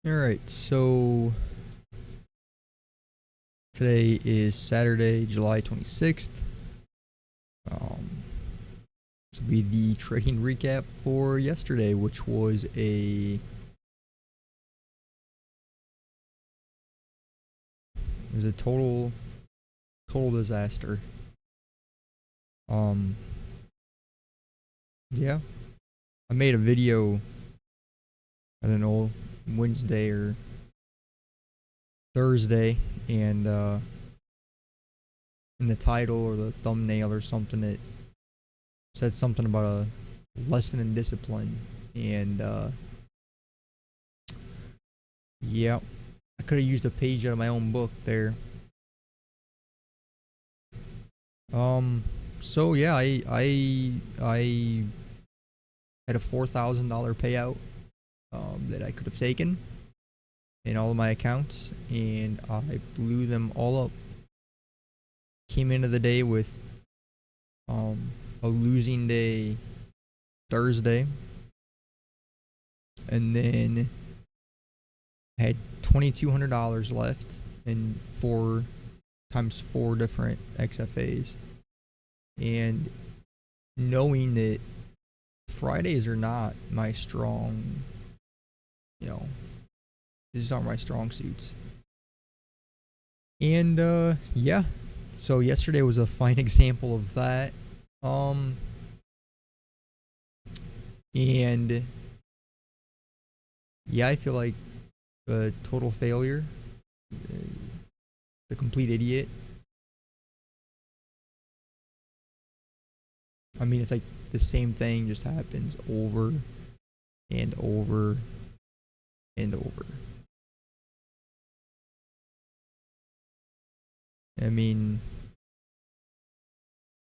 Alright, so today is Saturday, July 26th. This will be the trading recap for yesterday, which was a total disaster. Yeah. I made a video, I don't know, Wednesday or Thursday, and in the title or the thumbnail or something, it said something about a lesson in discipline, and yeah, I could have used a page out of my own book there. So yeah, I had a $4,000 payout that I could have taken in all of my accounts, and I blew them all up. Came into the day with a losing day Thursday, and then had $2,200 left in 4 times 4 different XFAs, and knowing that Fridays are not my strong, these aren't my strong suits. And yeah, so yesterday was a fine example of that. And yeah, I feel like a total failure, a complete idiot. I mean, it's like the same thing just happens over and over and over. I mean,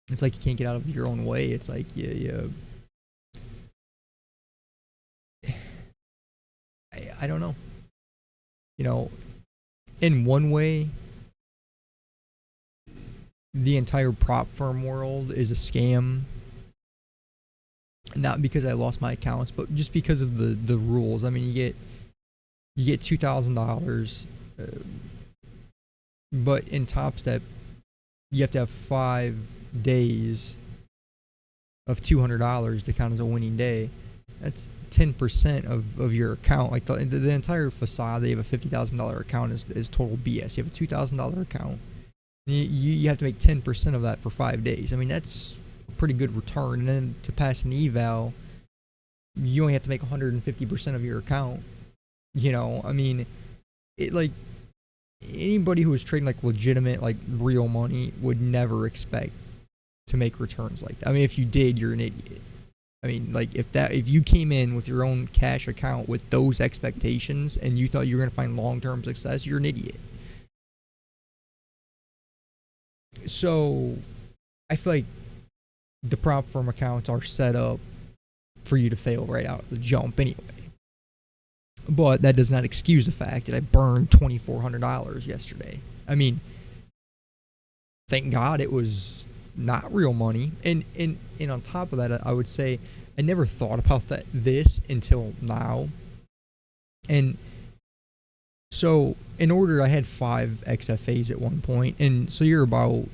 it's like you can't get out of your own way. It's like I don't know. In one way, the entire prop firm world is a scam. Not because I lost my accounts, but just because of the rules. I mean, you get $2,000, but in Topstep, you have to have 5 days of $200 to count as a winning day. That's 10% of your account. Like the entire facade, they have a $50,000 account is total BS. You have a $2,000 account. You have to make 10% of that for 5 days. I mean, that's a pretty good return. And then to pass an eval, you only have to make 150% of your account. I mean, it like anybody who is trading like legitimate, like real money would never expect to make returns like that. I mean, if you did, you're an idiot. I mean, like if you came in with your own cash account with those expectations and you thought you were going to find long-term success, you're an idiot. So I feel like the prop firm accounts are set up for you to fail right out of the jump anyway. But that does not excuse the fact that I burned $2,400 yesterday. I mean, thank God it was not real money. And on top of that, I would say I never thought about this until now. And so in order, I had 5 XFAs at one point, and so you're about,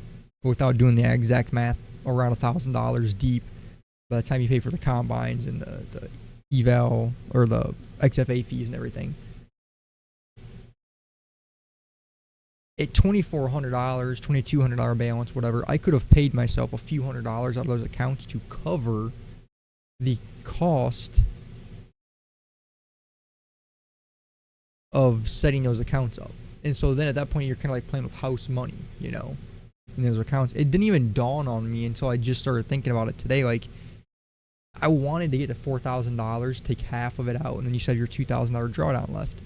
without doing the exact math, around $1,000 deep by the time you pay for the combines and the eval or the XFA fees and everything. At $2,400, $2,200 balance, whatever, I could have paid myself a few $100s out of those accounts to cover the cost of setting those accounts up. And so then at that point, you're kind of like playing with house money, in those accounts. It didn't even dawn on me until I just started thinking about it today. Like, I wanted to get to $4,000, take half of it out, and then you said your $2,000 drawdown left.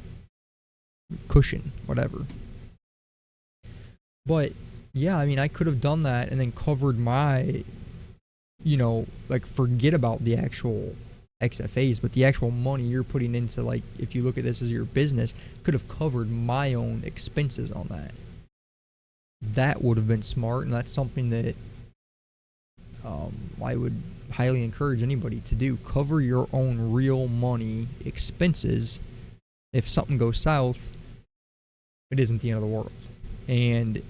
Cushion, whatever. But, yeah, I mean, I could have done that and then covered my, like, forget about the actual XFAs, but the actual money you're putting into, like, if you look at this as your business, could have covered my own expenses on that. That would have been smart, and that's something that I would highly encourage anybody to do. Cover your own real money expenses if something goes south, it isn't the end of the world. And,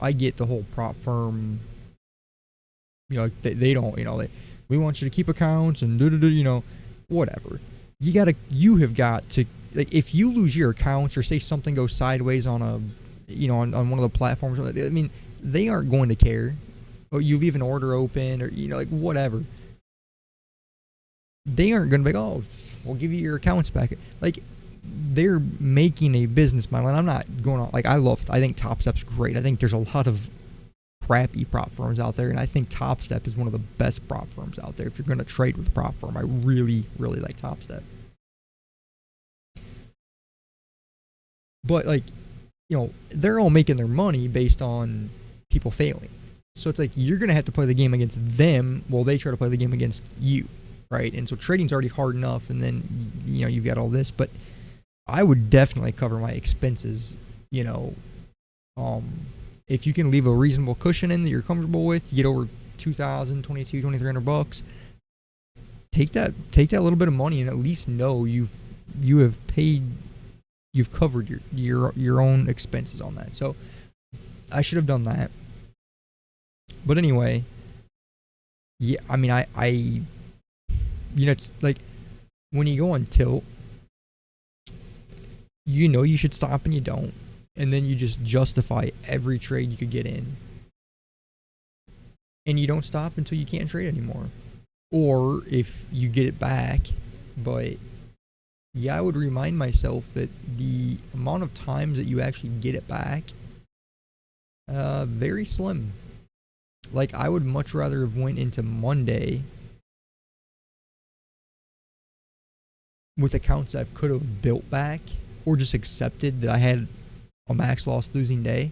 I get the whole prop firm, they don't, we want you to keep accounts and whatever. You have got to, like, if you lose your accounts or say something goes sideways on a, on one of the platforms, I mean, they aren't going to care. Or you leave an order open or, like, whatever. They aren't going to be like, oh, we'll give you your accounts back. Like, they're making a business model, and I'm not going on, like, I think Topstep's great. I think there's a lot of crappy prop firms out there, and I think Topstep is one of the best prop firms out there. If you're going to trade with a prop firm, I really, really like Topstep. But, like, they're all making their money based on people failing. So it's like you're going to have to play the game against them while they try to play the game against you, right? And so trading's already hard enough, and then, you've got all this. But I would definitely cover my expenses, if you can leave a reasonable cushion in that you're comfortable with, you get over $2,000, $2,200, $2,300, take that little bit of money and at least know you've covered your own expenses on that. So I should have done that. But anyway, yeah, I mean, I it's like when you go on tilt, you should stop and you don't. And then you just justify every trade you could get in. And you don't stop until you can't trade anymore. Or if you get it back. But yeah, I would remind myself that the amount of times that you actually get it back, very slim. Like, I would much rather have went into Monday with accounts that I could have built back or just accepted that I had a max loss losing day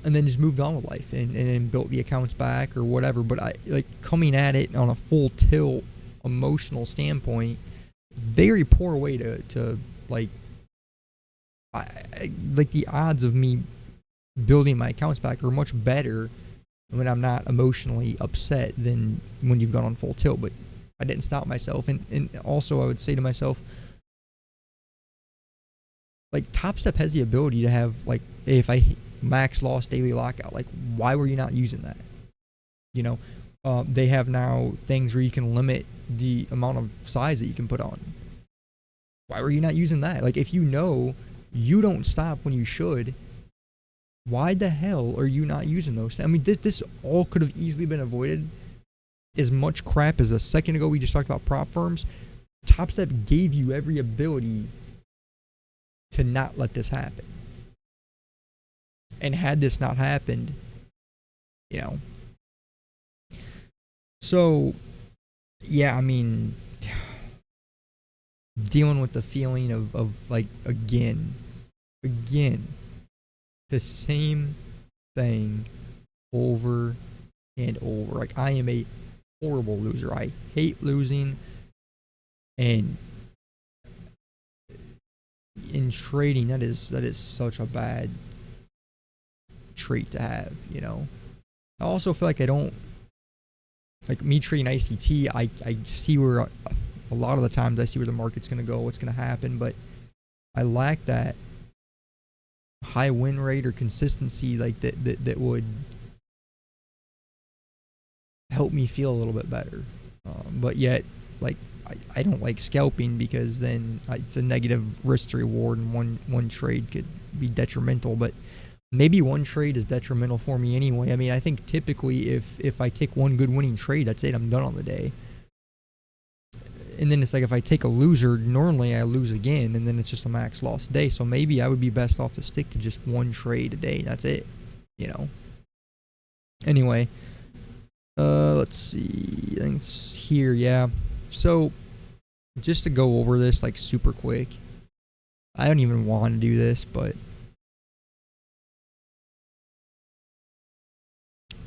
and then just moved on with life and built the accounts back or whatever. But I, like, coming at it on a full tilt emotional standpoint, very poor way to like, like, the odds of me building my accounts back are much better when I'm not emotionally upset than when you've gone on full tilt. But I didn't stop myself. And also I would say to myself, like, Topstep has the ability to have, like, if I max loss daily lockout, like, why were you not using that? They have now things where you can limit the amount of size that you can put on. Why were you not using that? Like, if you don't stop when you should, why the hell are you not using those? I mean, this all could have easily been avoided. As much crap as a second ago we just talked about prop firms, Topstep gave you every ability to not let this happen. And had this not happened, so yeah, I mean, dealing with the feeling of like, again, the same thing over and over. Like, I am a horrible loser. I hate losing, and in trading, that is such a bad trait to have. I also feel like I don't, like, me trading ICT, I see where a lot of the times I see where the market's going to go, what's going to happen, but I lack that high win rate or consistency, like, that would help me feel a little bit better. But yet, like, I don't like scalping because then it's a negative risk to reward, and one trade could be detrimental. But maybe one trade is detrimental for me anyway. I mean, I think typically if I take one good winning trade, that's it, I'm done on the day. And then it's like, if I take a loser, normally I lose again, and then it's just a max loss day. So maybe I would be best off to stick to just one trade a day. That's it, Anyway, let's see. I think it's here, yeah. So, just to go over this, like, super quick. I don't even want to do this, but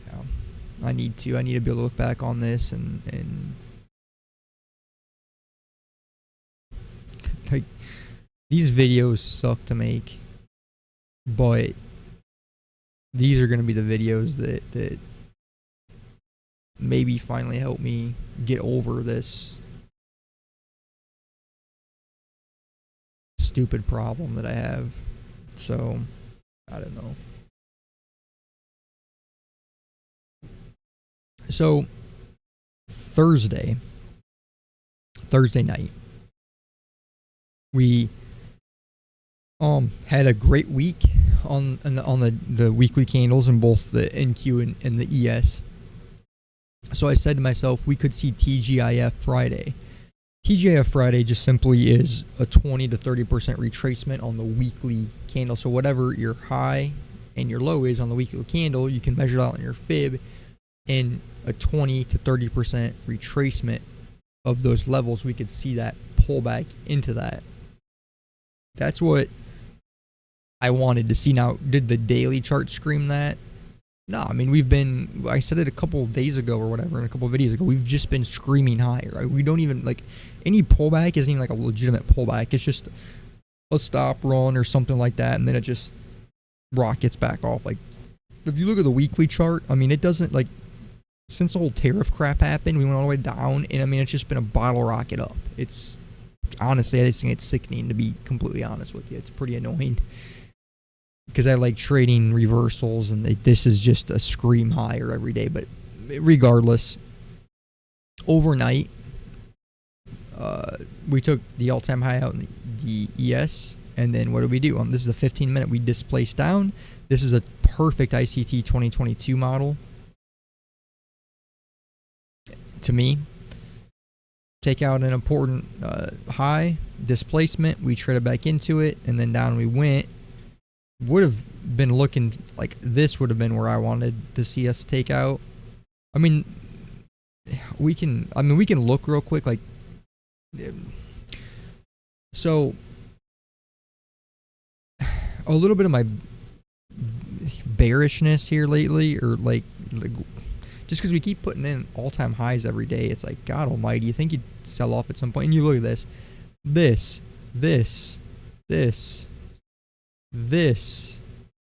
yeah, I need to be able to look back on this and like, these videos suck to make, but these are going to be the videos that maybe finally help me get over this stupid problem that I have. So, I don't know. So, Thursday night, we had a great week on the weekly candles in both the NQ and the ES. So I said to myself, we could see TGIF Friday. TGIF Friday just simply is a 20 to 30% retracement on the weekly candle. So whatever your high and your low is on the weekly candle, you can measure it out in your fib, and a 20 to 30% retracement of those levels, we could see that pull back into that. That's what I wanted to see. Now, did the daily chart scream that? No, I mean, I said it a couple of days ago or whatever, in a couple of videos ago, we've just been screaming higher. Right? We don't even, like, any pullback isn't even like a legitimate pullback. It's just a stop run or something like that, and then it just rockets back off. Like, if you look at the weekly chart, I mean, it doesn't, like, since the whole tariff crap happened, we went all the way down, and I mean, it's just been a bottle rocket up. It's, honestly, I just think it's sickening, to be completely honest with you. It's pretty annoying. Because I like trading reversals, and this is just a scream higher every day. But regardless, overnight, we took the all-time high out in the ES, and then what did we do? This is a 15-minute. We displaced down. This is a perfect ICT 2022 model. To me, take out an important high, displacement, we traded back into it, and then down we went. Would have been looking like this would have been where I wanted to see us take out. I mean, we can look real quick, like, so a little bit of my bearishness here lately, or like just because we keep putting in all-time highs every day, it's like, God almighty, you think you'd sell off at some point? And you look at this,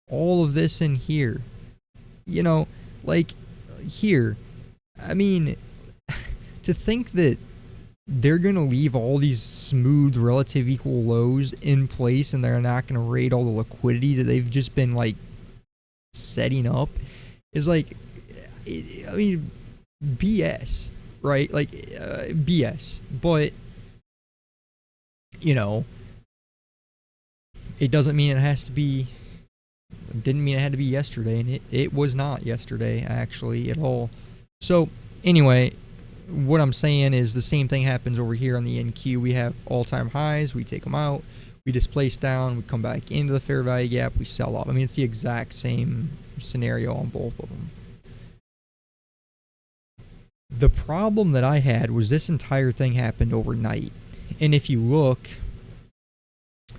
all of this in here, you know, like here. I mean, to think that they're going to leave all these smooth relative equal lows in place and they're not going to raid all the liquidity that they've just been like setting up is like, I mean, BS, right? Like, BS. But, you know, it doesn't mean it has to be, didn't mean it had to be yesterday, and it was not yesterday, actually, at all. So, anyway, what I'm saying is the same thing happens over here on the NQ. We have all-time highs, we take them out, we displace down, we come back into the fair value gap, we sell off. I mean, it's the exact same scenario on both of them. The problem that I had was this entire thing happened overnight. And if you look,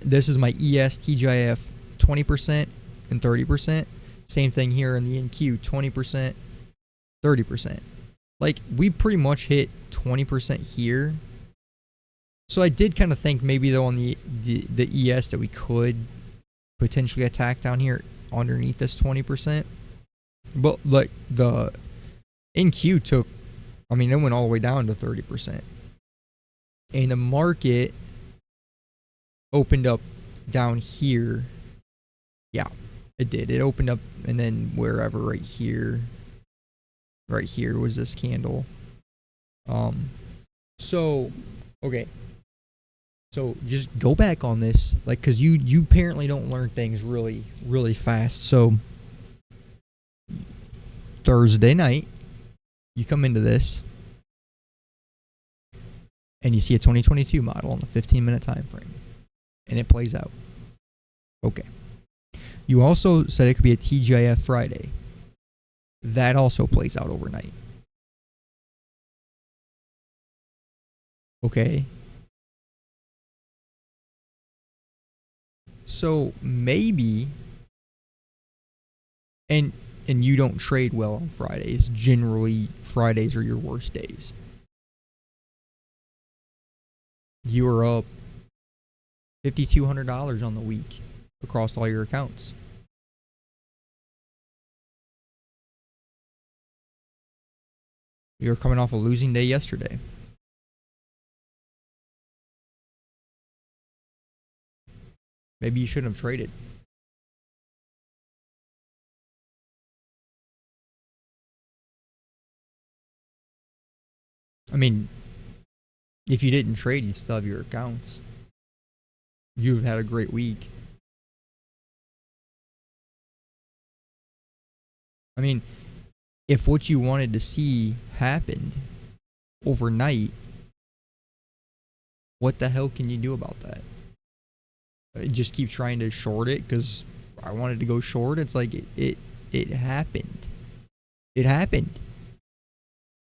this is my ES TGIF 20% and 30%. Same thing here in the NQ, 20%, 30%. Like, we pretty much hit 20% here. So I did kind of think maybe, though, on the ES that we could potentially attack down here underneath this 20%. But, like, the NQ took, I mean, it went all the way down to 30%. And the market opened up down here. Yeah, it did. It opened up, and then wherever, right here was this candle. So, okay. So just go back on this, like, because you apparently don't learn things really, really fast. So Thursday night, you come into this, and you see a 2022 model on the 15-minute time frame, and it plays out. Okay. You also said it could be a TGIF Friday. That also plays out overnight. Okay. So maybe, and you don't trade well on Fridays. Generally, Fridays are your worst days. You are up $5,200 on the week across all your accounts. You're coming off a losing day yesterday. Maybe you shouldn't have traded. I mean, if you didn't trade, you'd still have your accounts. You've had a great week. I mean, if what you wanted to see happened overnight, what the hell can you do about that? Just keep trying to short it because I wanted to go short. It's like it happened. It happened.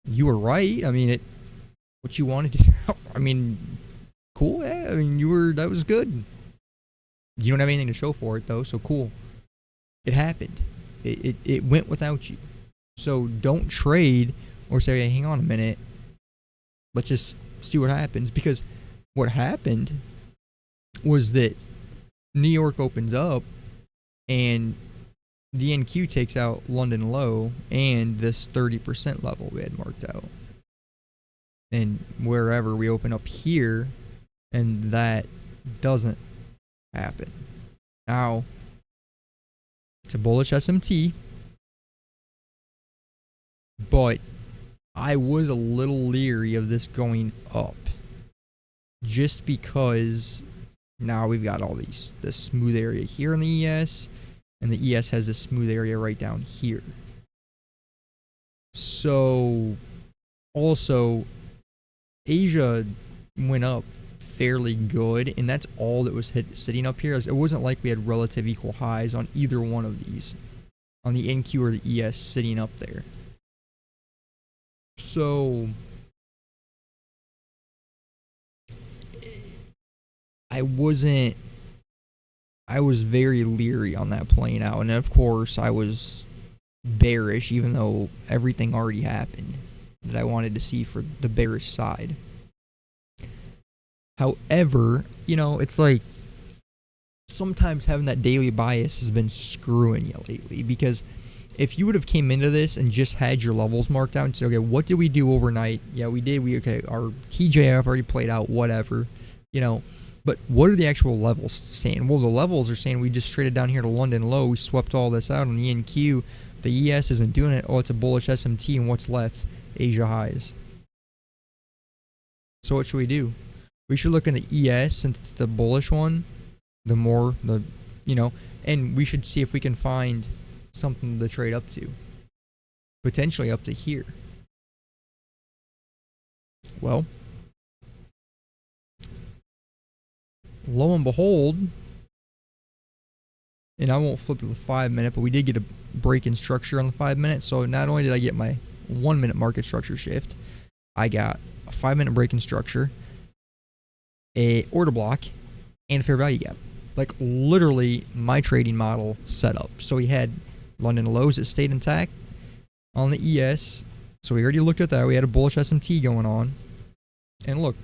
You were right. I mean, what you wanted to. I mean, cool. Yeah. I mean, that was good. You don't have anything to show for it though, so cool. It happened. It went without you. So don't trade or say, hey, hang on a minute. Let's just see what happens. Because what happened was that New York opens up and the NQ takes out London low and this 30% level we had marked out. And wherever we open up here, and that doesn't happen. Now, it's a bullish SMT, but I was a little leery of this going up just because now we've got all this smooth area here in the ES, and the ES has this smooth area right down here. So also Asia went up fairly good, and that's all that was sitting up here. It wasn't like we had relative equal highs on either one of these, on the NQ or the ES sitting up there. So I was very leery on that playing out, and of course I was bearish even though everything already happened that I wanted to see for the bearish side. However, it's like sometimes having that daily bias has been screwing you lately, because if you would have came into this and just had your levels marked out and said, okay, what did we do overnight? Yeah, we did. Our TJF already played out, whatever, but what are the actual levels saying? Well, the levels are saying we just traded down here to London low. We swept all this out on the NQ. The ES isn't doing it. Oh, it's a bullish SMT, and what's left? Asia highs. So what should we do? We should look in the ES since it's the bullish one. And we should see if we can find something to trade up to. Potentially up to here. Well, lo and behold, and I won't flip to the 5 minute, but we did get a break in structure on the 5 minute. So not only did I get my 1 minute market structure shift, I got a 5 minute break in structure, a order block, and a fair value gap. Like literally my trading model set up. So we had London lows that stayed intact on the ES. So we already looked at that. We had a bullish SMT going on. And look,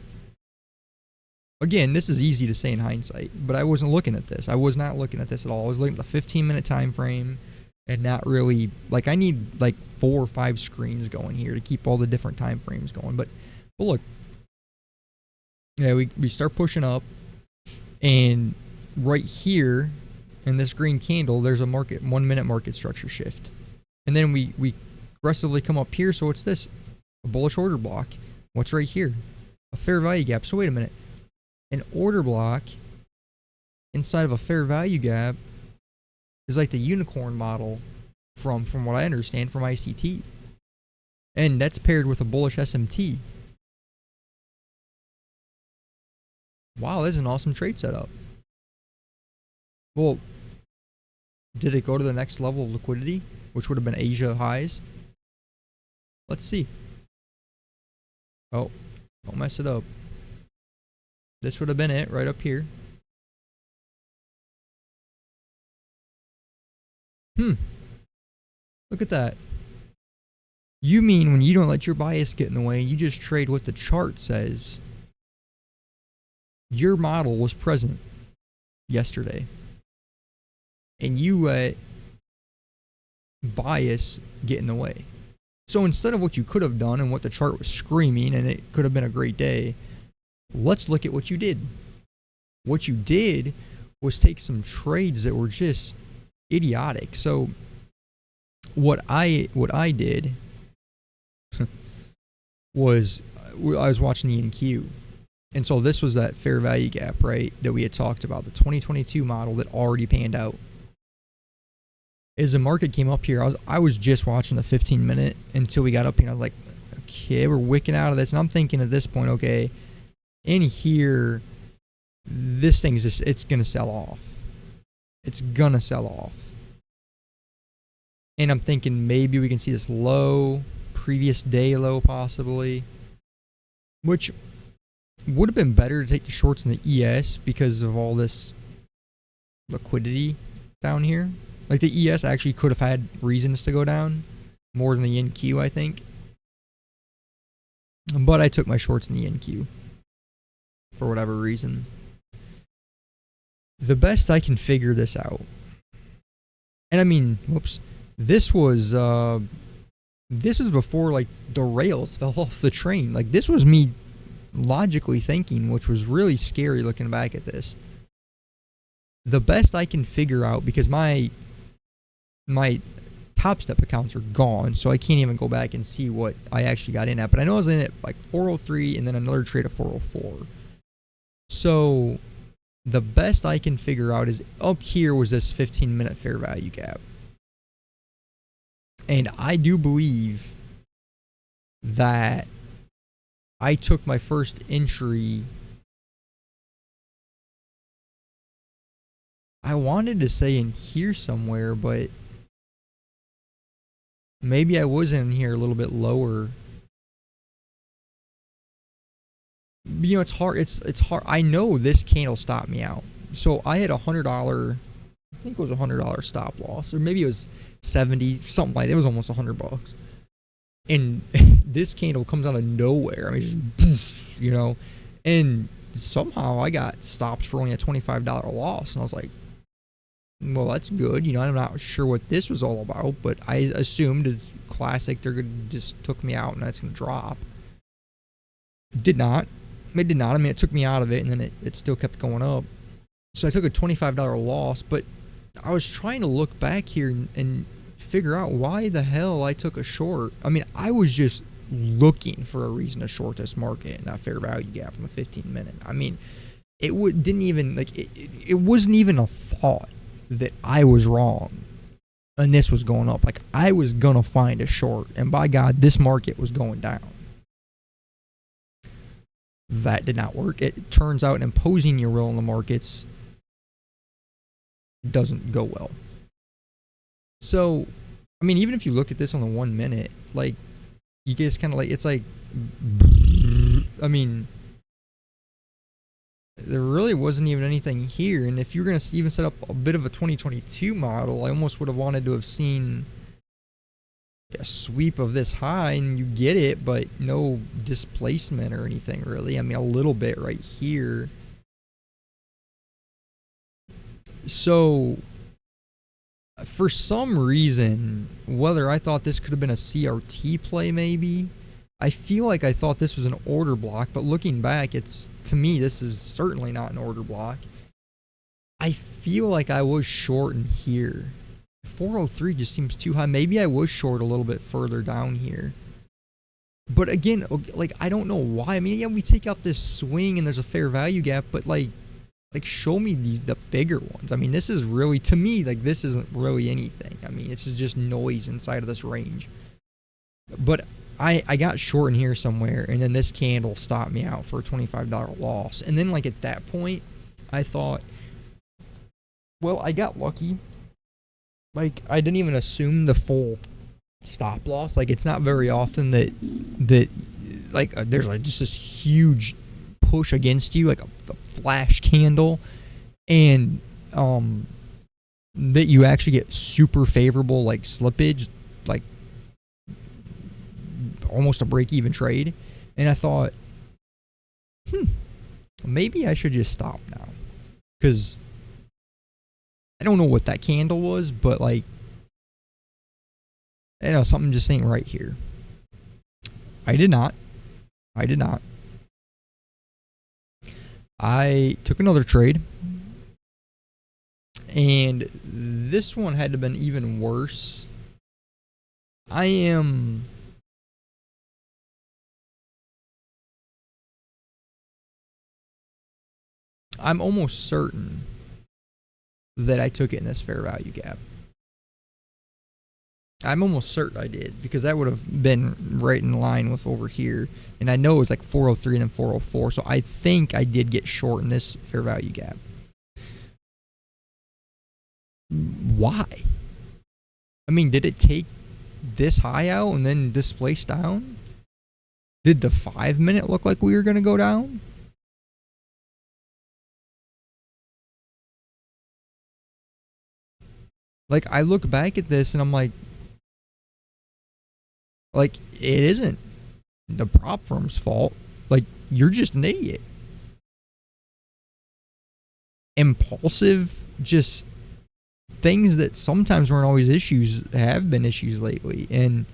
again, this is easy to say in hindsight, but I wasn't looking at this. I was not looking at this at all. I was looking at the 15-minute time frame and not really, like, I need like 4 or 5 screens going here to keep all the different time frames going. But look, yeah, we start pushing up, and right here in this green candle, there's a 1 minute market structure shift. And then we aggressively come up here. So what's this? A bullish order block. What's right here? A fair value gap. So wait a minute. An order block inside of a fair value gap is like the unicorn model from what I understand from ICT. And that's paired with a bullish SMT. Wow, that's an awesome trade setup. Well, did it go to the next level of liquidity, which would have been Asia highs? Let's see. Oh, don't mess it up. This would have been it right up here. Look at that. You mean when you don't let your bias get in the way, you just trade what the chart says. Your model was present yesterday, and you let bias get in the way. So instead of what you could have done and what the chart was screaming, and it could have been a great day, let's look at what you did. What you did was take some trades that were just idiotic. So what I did was I was watching the NQ. And so this was that fair value gap, right, that we had talked about, the 2022 model that already panned out. As the market came up here, I was just watching the 15-minute until we got up here. And I was like, okay, we're wicking out of this. And I'm thinking at this point, okay, in here, this thing's just, it's going to sell off. It's going to sell off. And I'm thinking maybe we can see this low, previous day low possibly, which would have been better to take the shorts in the ES because of all this liquidity down here. Like the ES actually could have had reasons to go down more than the NQ, I think. But I took my shorts in the NQ for whatever reason. The best I can figure this out, and I mean, whoops, this was before like the rails fell off the train. Like this was me logically thinking, which was really scary looking back at this. The best I can figure out, because my Topstep accounts are gone, so I can't even go back and see what I actually got in at. But I know I was in at like 403 and then another trade at 404. So the best I can figure out is up here was this 15-minute fair value gap. And I do believe that I took my first entry. I wanted to say in here somewhere, but maybe I was in here a little bit lower. You know, it's hard. It's hard. I know this candle stopped me out. So I had $100. I think it was $100 stop loss, or maybe it was 70, something like that. It was almost $100. And this candle comes out of nowhere. I mean, just, you know, and somehow I got stopped for only a $25 loss, and I was like, well, that's good. You know, I'm not sure what this was all about, but I assumed it's classic. They're gonna just took me out, and that's gonna drop. It did not. It did not. I mean, it took me out of it, and then it still kept going up. So I took a $25 loss, but I was trying to look back here and figure out why the hell I took a short. I mean, I was just looking for a reason to short this market and that fair value gap in the 15-minute. I mean, it didn't even, like, it wasn't even a thought that I was wrong and this was going up. Like, I was gonna find a short, and by God, this market was going down. That did not work. It turns out imposing your will in the markets doesn't go well. So, I mean, even if you look at this on the 1 minute, like, you guys kind of like, it's like, I mean, there really wasn't even anything here. And if you're going to even set up a bit of a 2022 model, I almost would have wanted to have seen a sweep of this high, and you get it, but no displacement or anything really. I mean, a little bit right here. So for some reason, whether I thought this could have been a CRT play maybe, I feel like I thought this was an order block, but looking back, to me, this is certainly not an order block. I feel like I was short in here. 403 just seems too high. Maybe I was short a little bit further down here. But again, like, I don't know why. I mean, yeah, we take out this swing and there's a fair value gap, but like show me the bigger ones. I mean, this is really, to me, like, this isn't really anything. I mean, it's just noise inside of this range. But I got short in here somewhere, and then this candle stopped me out for a $25 loss. And then, like, at that point, I thought, well, I got lucky. Like, I didn't even assume the full stop loss. Like, it's not very often that there's like just this huge push against you, like a flash candle, and that you actually get super favorable, like, slippage, like almost a break-even trade. And I thought, maybe I should just stop now, because I don't know what that candle was, but, like, you know, something just ain't right here. I did not. I took another trade. And this one had to have been even worse. I'm almost certain that I took it in this fair value gap. I'm almost certain I did, because that would have been right in line with over here. And I know it was like 403 and then 404. So I think I did get short in this fair value gap. Why? I mean, did it take this high out and then displace down? Did the 5 minute look like we were going to go down? Like, I look back at this and I'm like, it isn't the prop firm's fault. Like, you're just an idiot. Impulsive, just things that sometimes weren't always issues have been issues lately. And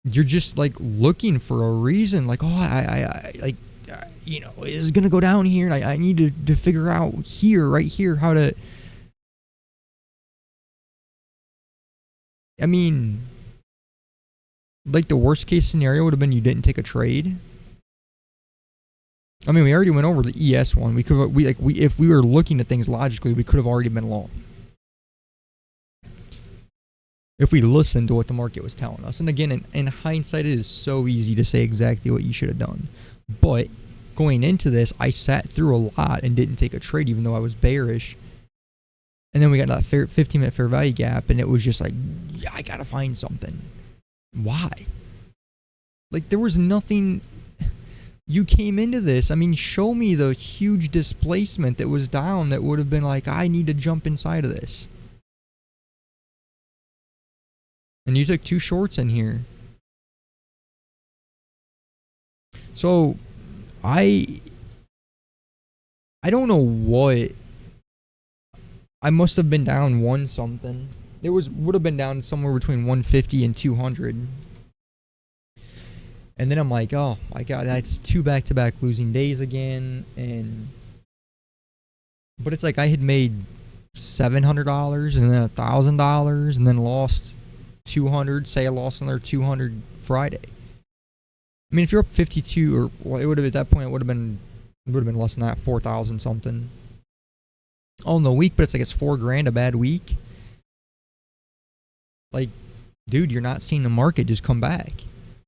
you're just like looking for a reason. Like, oh, I you know, it's going to go down here. And I need to figure out here, right here, how to. I mean, like, the worst case scenario would have been you didn't take a trade. I mean, we already went over the ES one. If we were looking at things logically, we could have already been long. If we listened to what the market was telling us. And again, in hindsight, it is so easy to say exactly what you should have done. But going into this, I sat through a lot and didn't take a trade, even though I was bearish. And then we got that 15-minute fair value gap, and it was just like, yeah, I got to find something. Why? Like, there was nothing. You came into this, I mean, show me the huge displacement that was down that would have been like, I need to jump inside of this. And you took 2 shorts in here. So, I don't know what. I must have been down 1 something. It would have been down somewhere between 150 and 200. And then I'm like, oh my God, that's 2 back-to-back losing days again. But it's like I had made $700 and then $1,000 and then lost 200. Say I lost another 200 Friday. I mean, if you're up 52, or well, it would have at that point it would have been less than that, 4,000 something. On the week, but it's like it's $4,000 a bad week. Like, dude, you're not seeing the market just come back.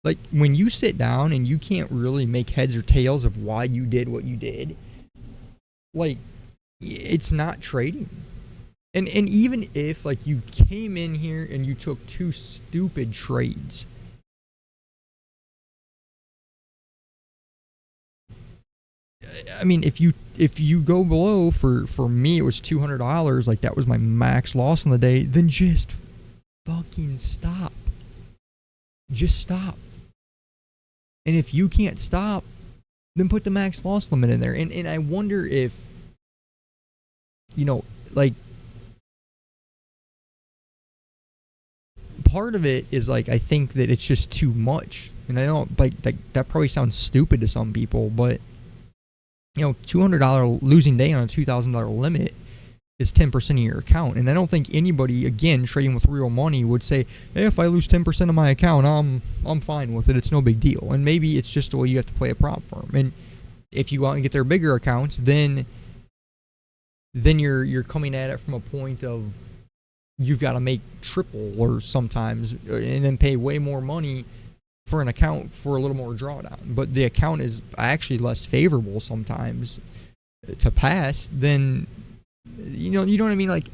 Like, when you sit down and you can't really make heads or tails of why you did what you did, like, it's not trading. And even if, like, you came in here and you took 2 stupid trades, I mean, if you go below, for me it was $200, like that was my max loss on the day, then just fucking stop. Just stop. And if you can't stop, then put the max loss limit in there. And I wonder if, you know, like, part of it is like, I think that it's just too much. And I don't, like that probably sounds stupid to some people, but you know, $200 losing day on a $2,000 limit is 10% of your account. And I don't think anybody, again, trading with real money would say, hey, if I lose 10% of my account, I'm fine with it. It's no big deal. And maybe it's just the way you have to play a prop firm. And if you go out and get their bigger accounts, then you're coming at it from a point of you've got to make triple or sometimes, and then pay way more money for an account for a little more drawdown. But the account is actually less favorable sometimes to pass than, you know what I mean? Like,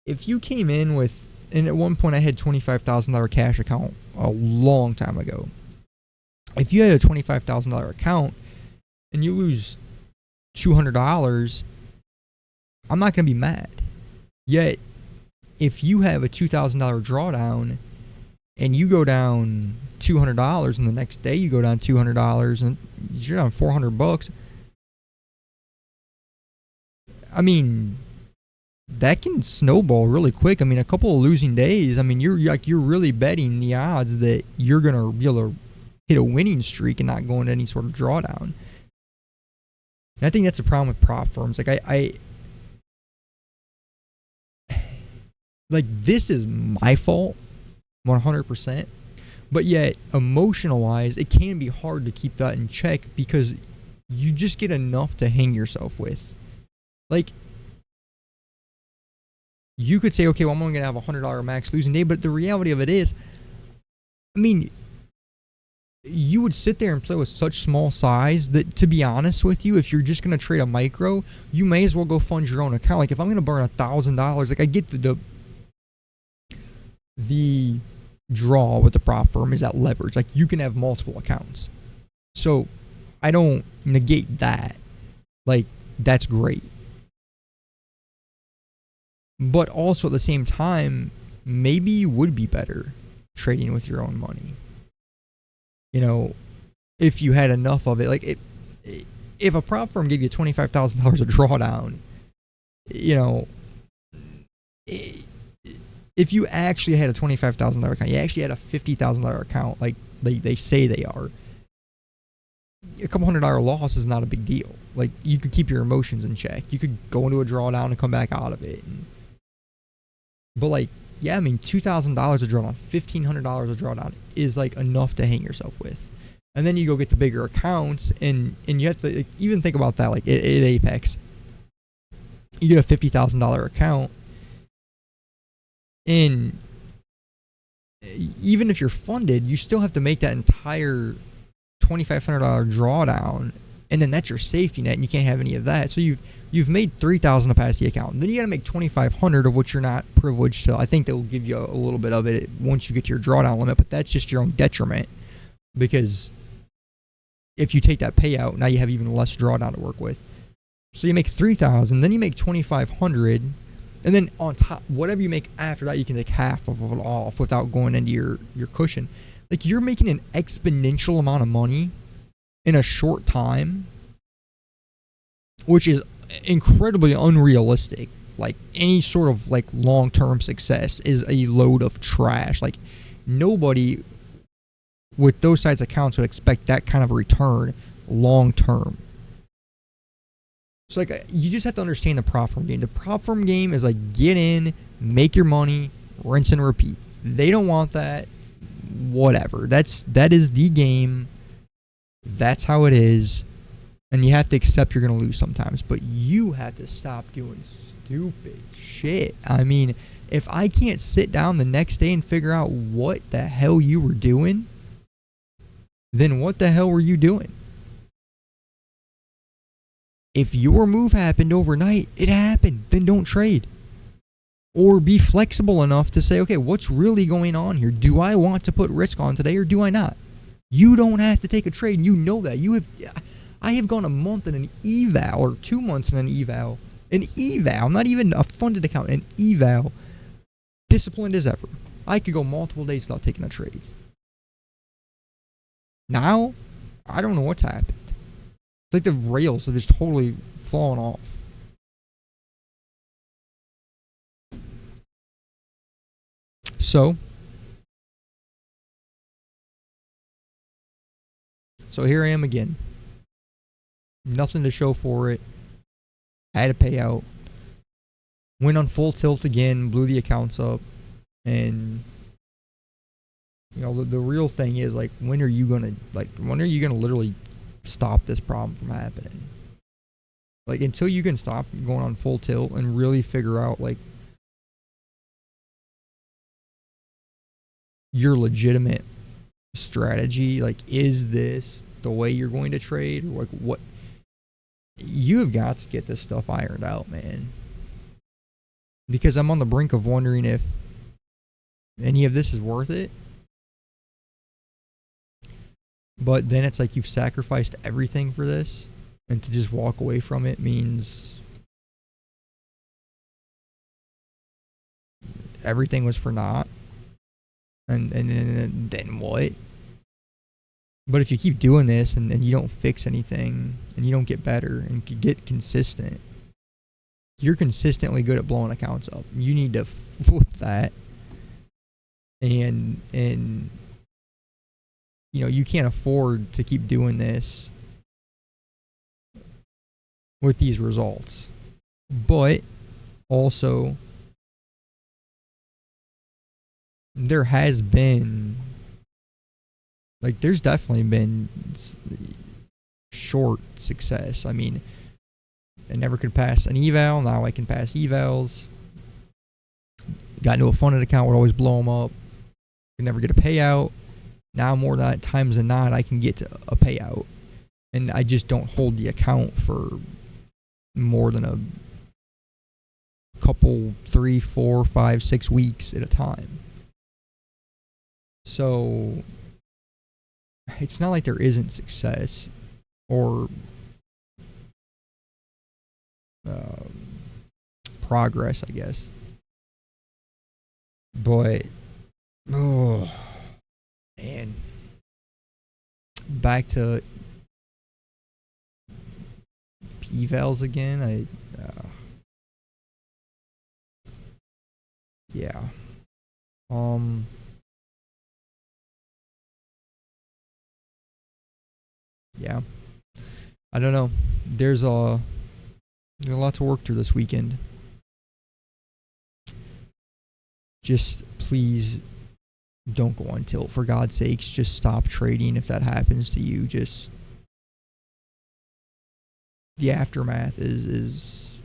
if you came in with, and at one point I had $25,000 cash account a long time ago. If you had a $25,000 account and you lose $200, I'm not going to be mad. Yet, if you have a $2,000 drawdown and you go down $200 and the next day you go down $200 and you're down $400, I mean, that can snowball really quick. I mean, a couple of losing days, I mean, you're really betting the odds that you're gonna be able to hit a winning streak and not go into any sort of drawdown. And I think that's the problem with prop firms. Like, like, this is my fault 100%. But yet, emotional wise, it can be hard to keep that in check because you just get enough to hang yourself with. Like, you could say, okay, well, I'm only going to have $100 max losing day. But the reality of it is, I mean, you would sit there and play with such small size that, to be honest with you, if you're just going to trade a micro, you may as well go fund your own account. Like, if I'm going to burn $1,000, like, I get the draw with the prop firm is that leverage. Like, you can have multiple accounts. So I don't negate that. Like, that's great. But also at the same time, maybe you would be better trading with your own money. You know, if you had enough of it. Like, if a prop firm gave you $25,000 a drawdown, you know, if you actually had a $25,000 account, you actually had a $50,000 account, like they say they are, a couple $100 loss is not a big deal. Like, you could keep your emotions in check. You could go into a drawdown and come back out of it. But, like, yeah, I mean, $2,000 a drawdown, $1,500 a drawdown is, like, enough to hang yourself with. And then you go get the bigger accounts, and you have to, like, even think about that, like, at Apex. You get a $50,000 account, and even if you're funded, you still have to make that entire $2,500 drawdown, and then that's your safety net, and you can't have any of that. So you've made $3,000 to pass the account. Then you got to make $2,500 of which you're not privileged to. I think they'll give you a little bit of it once you get to your drawdown limit, but that's just your own detriment, because if you take that payout, now you have even less drawdown to work with. So you make $3,000, then you make $2,500, and then on top, whatever you make after that, you can take half of it off without going into your cushion. Like, you're making an exponential amount of money in a short time, which is incredibly unrealistic. Like, any sort of, like, long-term success is a load of trash. Like, nobody with those size accounts would expect that kind of a return long-term. So, like, you just have to understand the prop firm game. The prop firm game is like, get in, make your money, rinse and repeat. They don't want that. Whatever. That is the game. That's how it is. And you have to accept you're going to lose sometimes. But you have to stop doing stupid shit. I mean, if I can't sit down the next day and figure out what the hell you were doing, then what the hell were you doing? If your move happened overnight, it happened. Then don't trade. Or be flexible enough to say, okay, what's really going on here? Do I want to put risk on today or do I not? You don't have to take a trade. You know that. I have gone a month in an eval, or 2 months in an eval. An eval, not even a funded account, an eval. Disciplined as ever. I could go multiple days without taking a trade. Now, I don't know what's happened. It's like the rails have just totally fallen off. So here I am again. Nothing to show for it. Had a payout. Went on full tilt again, blew the accounts up. And, you know, the real thing is, like, when are you gonna literally stop this problem from happening? Like, until you can stop going on full tilt and really figure out, like, your legitimate strategy, like, is this the way you're going to trade? Like, what? You have got to get this stuff ironed out, man. Because I'm on the brink of wondering if any of this is worth it. But then it's like you've sacrificed everything for this, and to just walk away from it means everything was for naught. And then what? But if you keep doing this and you don't fix anything and you don't get better and get consistent, you're consistently good at blowing accounts up. You need to flip that. And you know, you can't afford to keep doing this with these results. But also, there has been, like, there's definitely been short success. I mean, I never could pass an eval. Now I can pass evals. Got into a funded account, would always blow them up. Could never get a payout. Now more than times than not, I can get to a payout, and I just don't hold the account for more than a couple, 3, 4, 5, 6 weeks at a time. So it's not like there isn't success or progress, I guess. But oh man, back to evals again. Yeah. Yeah. I don't know. There's a lot to work through this weekend. Just please don't go on tilt. For God's sakes, just stop trading if that happens to you. Just the aftermath is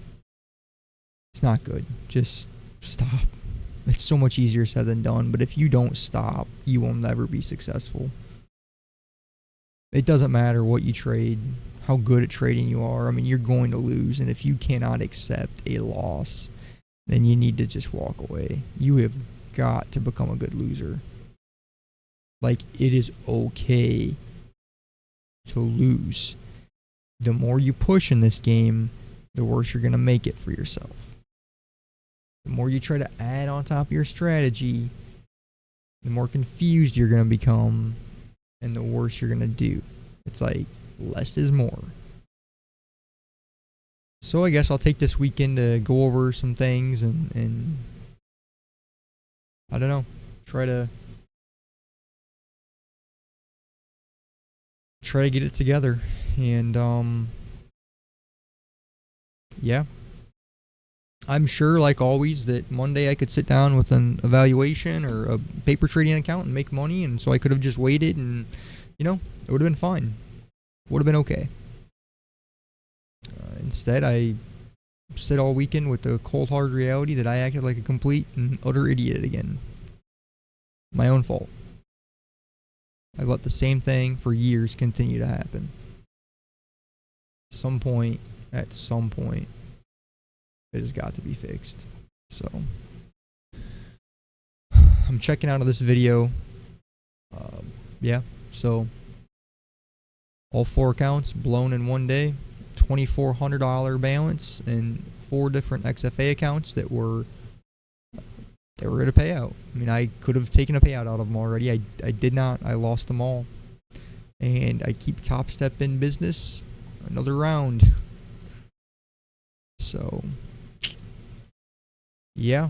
it's not good. Just stop. It's so much easier said than done, but if you don't stop, you will never be successful. It doesn't matter what you trade, how good at trading you are. I mean, you're going to lose, and if you cannot accept a loss, then you need to just walk away. You have got to become a good loser. Like, it is okay to lose. The more you push in this game, the worse you're going to make it for yourself. The more you try to add on top of your strategy, the more confused you're going to become, and the worse you're going to do. It's like, less is more. So I guess I'll take this weekend to go over some things and I don't know, try to get it together. And yeah. I'm sure, like always, that Monday I could sit down with an evaluation or a paper trading account and make money, and so I could have just waited and, it would have been fine. Would have been okay. Instead, I sit all weekend with the cold hard reality that I acted like a complete and utter idiot again. My own fault. I've let the same thing for years continue to happen. At some point, it has got to be fixed. So, I'm checking out of this video. Yeah, so all 4 accounts blown in one day. $2,400 balance and 4 different XFA accounts that were at a payout. I mean, I could have taken a payout out of them already. I did not. I lost them all. And I keep Topstep in business. Another round. So, yeah.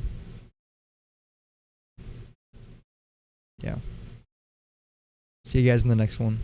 Yeah. See you guys in the next one.